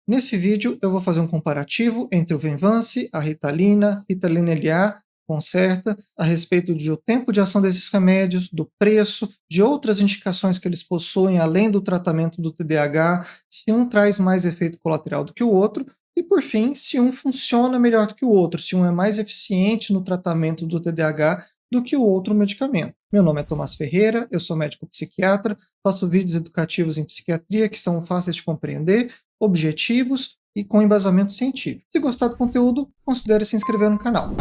Nesse vídeo eu vou fazer um comparativo entre o Venvance, a Ritalina, Ritalina LA, Concerta, a respeito do tempo de ação desses remédios, do preço, de outras indicações que eles possuem além do tratamento do TDAH, se um traz mais efeito colateral do que o outro, e por fim, se um funciona melhor do que o outro, se um é mais eficiente no tratamento do TDAH do que o outro medicamento. Meu nome é Tomás Ferreira, eu sou médico psiquiatra, faço vídeos educativos em psiquiatria que são fáceis de compreender, objetivos e com embasamento científico. Se gostar do conteúdo, considere se inscrever no canal.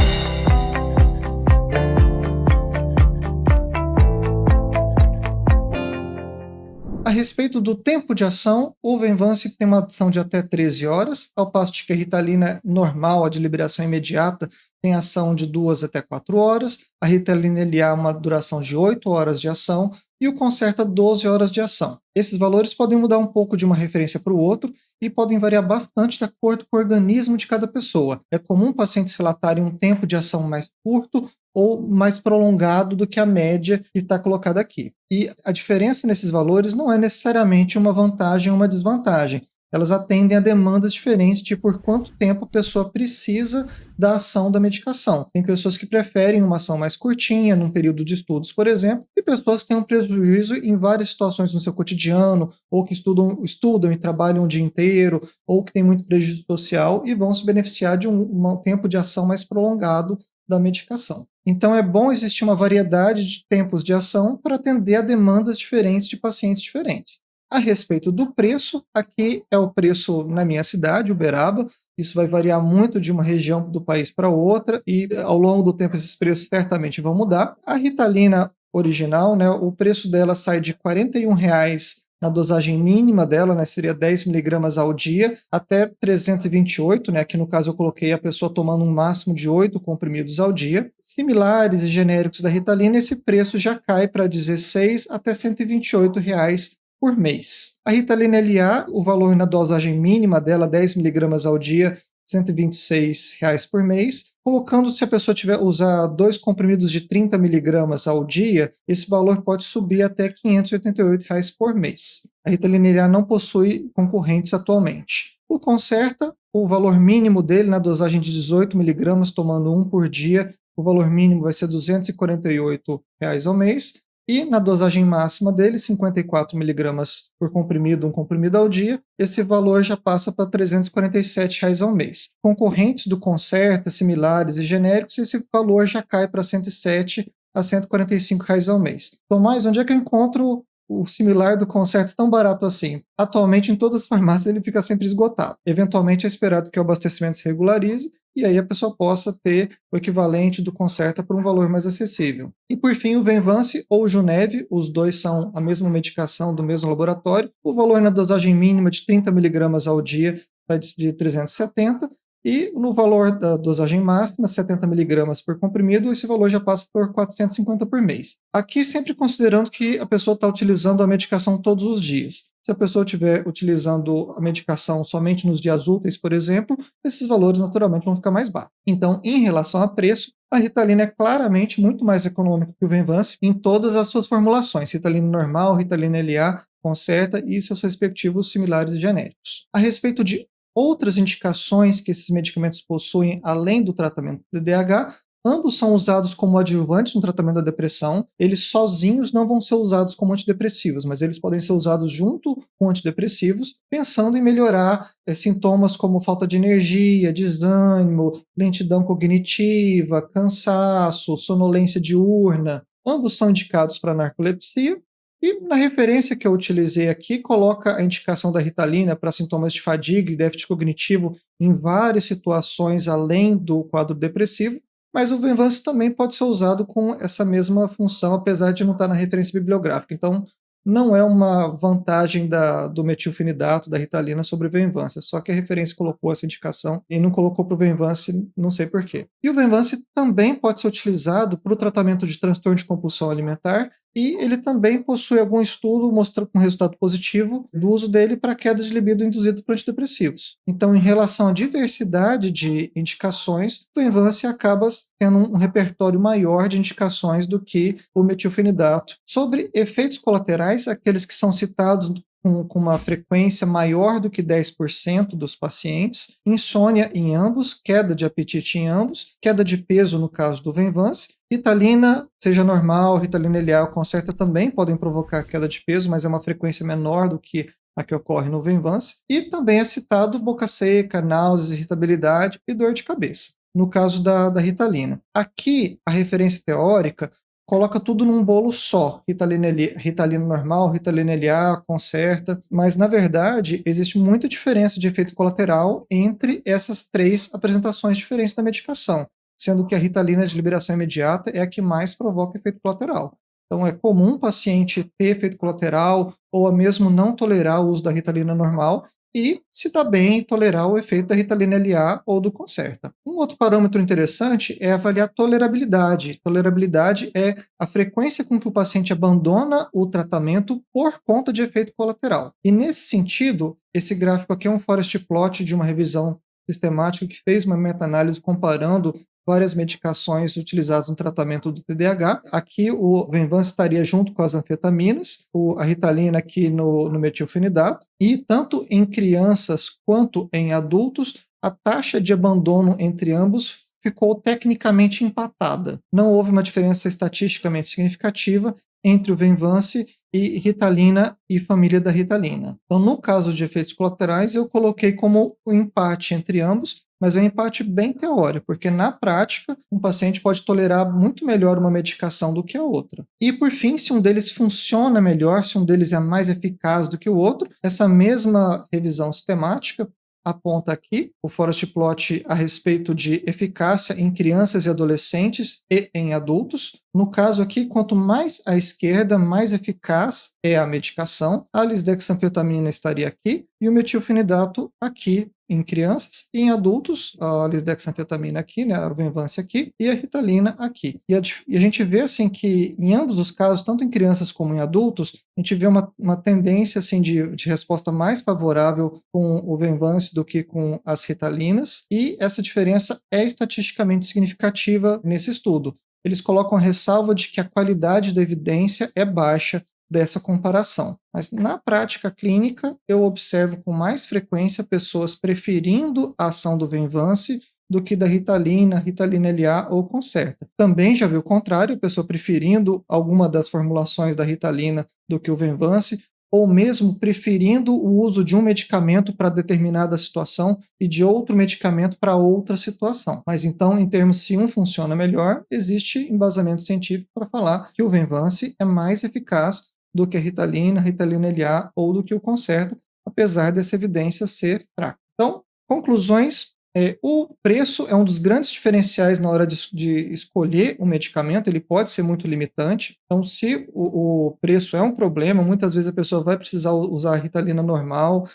A respeito do tempo de ação, o Venvance tem uma ação de até 13 horas, ao passo que a Ritalina normal, a de liberação imediata, tem ação de 2 até 4 horas, a Ritalina LA uma duração de 8 horas de ação e o Concerta 12 horas de ação. Esses valores podem mudar um pouco de uma referência para o outro e podem variar bastante de acordo com o organismo de cada pessoa. É comum pacientes relatarem um tempo de ação mais curto ou mais prolongado do que a média que está colocada aqui. E a diferença nesses valores não é necessariamente uma vantagem ou uma desvantagem. Elas atendem a demandas diferentes de por quanto tempo a pessoa precisa da ação da medicação. Tem pessoas que preferem uma ação mais curtinha, num período de estudos, por exemplo, e pessoas que têm um prejuízo em várias situações no seu cotidiano, ou que estudam e trabalham o dia inteiro, ou que têm muito prejuízo social e vão se beneficiar de um tempo de ação mais prolongado da medicação. Então é bom existir uma variedade de tempos de ação para atender a demandas diferentes de pacientes diferentes. A respeito do preço, aqui é o preço na minha cidade, Uberaba. Isso vai variar muito de uma região do país para outra e ao longo do tempo esses preços certamente vão mudar. A Ritalina original, né, o preço dela sai de R$ 41,00 na dosagem mínima dela, né, seria 10 miligramas ao dia, até 328, né, aqui no caso eu coloquei a pessoa tomando um máximo de 8 comprimidos ao dia. Similares e genéricos da Ritalina, esse preço já cai para 16 até R$ 128,00 por mês. A Ritalina LA, o valor na dosagem mínima dela, 10 miligramas ao dia, R$ 126,00 por mês. Colocando, se a pessoa usar 2 comprimidos de 30 miligramas ao dia, esse valor pode subir até R$ 588,00 por mês. A Ritalina LA não possui concorrentes atualmente. O Concerta, o valor mínimo dele na dosagem de 18 miligramas, tomando um por dia, o valor mínimo vai ser R$ 248,00 ao mês. E na dosagem máxima dele, 54 miligramas por comprimido, um comprimido ao dia, esse valor já passa para R$ 347,00 ao mês. Concorrentes do Concerta, similares e genéricos, esse valor já cai para R$ 107 a R$ 145,00 ao mês. Tomás, onde é que eu encontro o similar do Concerta tão barato assim? Atualmente, em todas as farmácias, ele fica sempre esgotado. Eventualmente, é esperado que o abastecimento se regularize e aí a pessoa possa ter o equivalente do Concerta por um valor mais acessível. E por fim, o Venvance ou o Junev, os dois são a mesma medicação do mesmo laboratório. O valor na dosagem mínima de 30 miligramas ao dia vai de 370 e no valor da dosagem máxima, 70 miligramas por comprimido, esse valor já passa por 450 por mês. Aqui sempre considerando que a pessoa está utilizando a medicação todos os dias. Se a pessoa estiver utilizando a medicação somente nos dias úteis, por exemplo, esses valores naturalmente vão ficar mais baixos. Então, em relação a preço, a Ritalina é claramente muito mais econômica que o Venvance em todas as suas formulações, Ritalina normal, Ritalina LA, Concerta e seus respectivos similares e genéricos. A respeito de outras indicações que esses medicamentos possuem além do tratamento do TDAH, ambos são usados como adjuvantes no tratamento da depressão. Eles sozinhos não vão ser usados como antidepressivos, mas eles podem ser usados junto com antidepressivos, pensando em melhorar sintomas como falta de energia, desânimo, lentidão cognitiva, cansaço, sonolência diurna. Ambos são indicados para narcolepsia. E na referência que eu utilizei aqui, coloca a indicação da Ritalina para sintomas de fadiga e déficit cognitivo em várias situações além do quadro depressivo, mas o Venvance também pode ser usado com essa mesma função, apesar de não estar na referência bibliográfica. Então, não é uma vantagem do metilfenidato, da Ritalina, sobre o Venvance, só que a referência colocou essa indicação e não colocou para o Venvance, não sei porquê. E o Venvance também pode ser utilizado para o tratamento de transtorno de compulsão alimentar e ele também possui algum estudo mostrando um resultado positivo do uso dele para queda de libido induzida por antidepressivos. Então, em relação à diversidade de indicações, o Venvance acaba tendo um repertório maior de indicações do que o metilfenidato. Sobre efeitos colaterais, aqueles que são citados com uma frequência maior do que 10% dos pacientes, insônia em ambos, queda de apetite em ambos, queda de peso no caso do Venvance. Ritalina, seja normal, Ritalina LA ou Concerta também podem provocar queda de peso, mas é uma frequência menor do que a que ocorre no Venvance. E também é citado boca seca, náuseas, irritabilidade e dor de cabeça, no caso da Ritalina. Aqui, a referência teórica coloca tudo num bolo só, Ritalina normal, Ritalina LA, Concerta, mas na verdade existe muita diferença de efeito colateral entre essas três apresentações diferentes da medicação, sendo que a Ritalina de liberação imediata é a que mais provoca efeito colateral. Então é comum o paciente ter efeito colateral ou mesmo não tolerar o uso da Ritalina normal e se dá bem e tolerar o efeito da Ritalina LA ou do Concerta. Um outro parâmetro interessante é avaliar tolerabilidade. Tolerabilidade é a frequência com que o paciente abandona o tratamento por conta de efeito colateral. E nesse sentido, esse gráfico aqui é um forest plot de uma revisão sistemática que fez uma meta-análise comparando várias medicações utilizadas no tratamento do TDAH. Aqui o Venvance estaria junto com as anfetaminas, a Ritalina aqui no metilfenidato, e tanto em crianças quanto em adultos, a taxa de abandono entre ambos ficou tecnicamente empatada. Não houve uma diferença estatisticamente significativa entre o Venvance e Ritalina e família da Ritalina. Então, no caso de efeitos colaterais, eu coloquei como o empate entre ambos, mas é um empate bem teórico, porque na prática, um paciente pode tolerar muito melhor uma medicação do que a outra. E por fim, se um deles funciona melhor, se um deles é mais eficaz do que o outro, essa mesma revisão sistemática aponta aqui o forest plot a respeito de eficácia em crianças e adolescentes e em adultos. No caso aqui, quanto mais à esquerda, mais eficaz é a medicação. A lisdexanfetamina estaria aqui e o metilfenidato aqui em crianças, e em adultos, a lisdexanfetamina aqui, né, a Venvance aqui, e a Ritalina aqui. E a gente vê assim que em ambos os casos, tanto em crianças como em adultos, a gente vê uma tendência assim de resposta mais favorável com o Venvance do que com as Ritalinas, e essa diferença é estatisticamente significativa nesse estudo. Eles colocam a ressalva de que a qualidade da evidência é baixa dessa comparação. Mas na prática clínica, eu observo com mais frequência pessoas preferindo a ação do Venvance do que da Ritalina, Ritalina LA ou Concerta. Também já vi o contrário, a pessoa preferindo alguma das formulações da Ritalina do que o Venvance, ou mesmo preferindo o uso de um medicamento para determinada situação e de outro medicamento para outra situação. Mas então, em termos se um funciona melhor, existe embasamento científico para falar que o Venvance é mais eficaz do que a Ritalina, Ritalina LA ou do que o Concerta, apesar dessa evidência ser fraca. Então, conclusões, o preço é um dos grandes diferenciais na hora de escolher um medicamento, ele pode ser muito limitante. Então, se o preço é um problema, muitas vezes a pessoa vai precisar usar a Ritalina normal,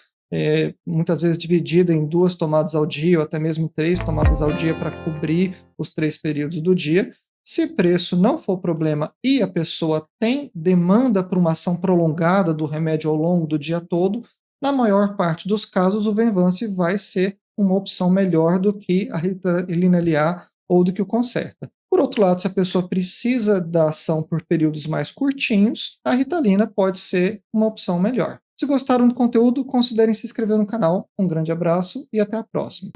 muitas vezes dividida em 2 tomadas ao dia, ou até mesmo 3 tomadas ao dia para cobrir os 3 períodos do dia. Se preço não for problema e a pessoa tem demanda por uma ação prolongada do remédio ao longo do dia todo, na maior parte dos casos o Venvance vai ser uma opção melhor do que a Ritalina LA ou do que o Concerta. Por outro lado, se a pessoa precisa da ação por períodos mais curtinhos, a Ritalina pode ser uma opção melhor. Se gostaram do conteúdo, considerem se inscrever no canal. Um grande abraço e até a próxima.